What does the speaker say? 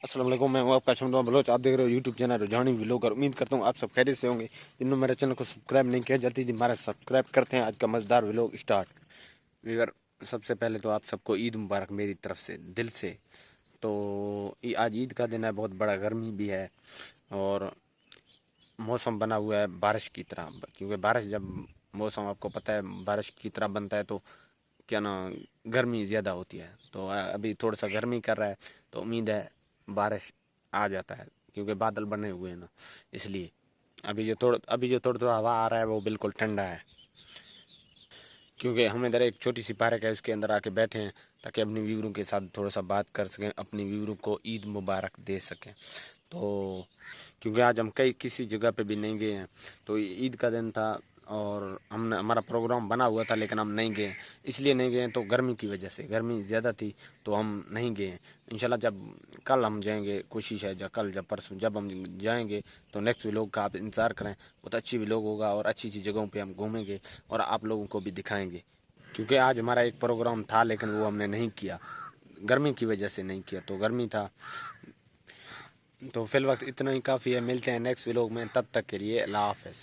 अस्सलाम वालेकुम, मैं हूं आपका छमदुआ बलोच। आप देख रहे हो यूट्यूब चैनल रुझानी व्लॉग और उम्मीद करता हूं आप सब खैरियत से होंगे। जिन्होंने मेरे चैनल को सब्सक्राइब नहीं किया जल्दी जी हमारा सब्सक्राइब करते हैं। आज का मज़ेदार व्लॉग स्टार्ट। वीवर, सबसे पहले तो आप सबको ईद मुबारक मेरी तरफ से दिल से। तो आज ईद का दिन है, बहुत बड़ा गर्मी भी है और मौसम बना हुआ है बारिश की तरह, क्योंकि बारिश जब मौसम आपको पता है बारिश की तरह बनता है तो क्या ना गर्मी ज़्यादा होती है। तो अभी थोड़ा सा गर्मी कर रहा है, तो उम्मीद है बारिश आ जाता है, क्योंकि बादल बने हुए हैं ना, इसलिए अभी जो थोड़ा हवा आ रहा है वो बिल्कुल ठंडा है। क्योंकि हम इधर एक छोटी सी पार्क है, उसके अंदर आके बैठे हैं ताकि अपनी व्यूवरों के साथ थोड़ा सा बात कर सकें, अपनी व्यूवरों को ईद मुबारक दे सकें। तो क्योंकि आज हम किसी जगह पे भी नहीं गए हैं, तो ईद का दिन था और हमारा प्रोग्राम बना हुआ था लेकिन हम नहीं गए। इसलिए नहीं गए तो गर्मी की वजह से, गर्मी ज़्यादा थी तो हम नहीं गए। इंशाल्लाह जब कल हम जाएंगे, कोशिश है जब कल जब परसों जब हम जाएंगे तो नेक्स्ट व्लॉग का आप इंतज़ार करें। बहुत अच्छी व्लॉग होगा और अच्छी अच्छी जगहों पे हम घूमेंगे और आप लोगों को भी दिखाएंगे। क्योंकि आज हमारा एक प्रोग्राम था लेकिन वो हमने नहीं किया, गर्मी की वजह से नहीं किया, तो गर्मी था। तो फिल वक्त इतना ही काफ़ी है, मिलते हैं नेक्स्ट व्लॉग में, तब तक के लिए अल्लाह हाफ़िज़।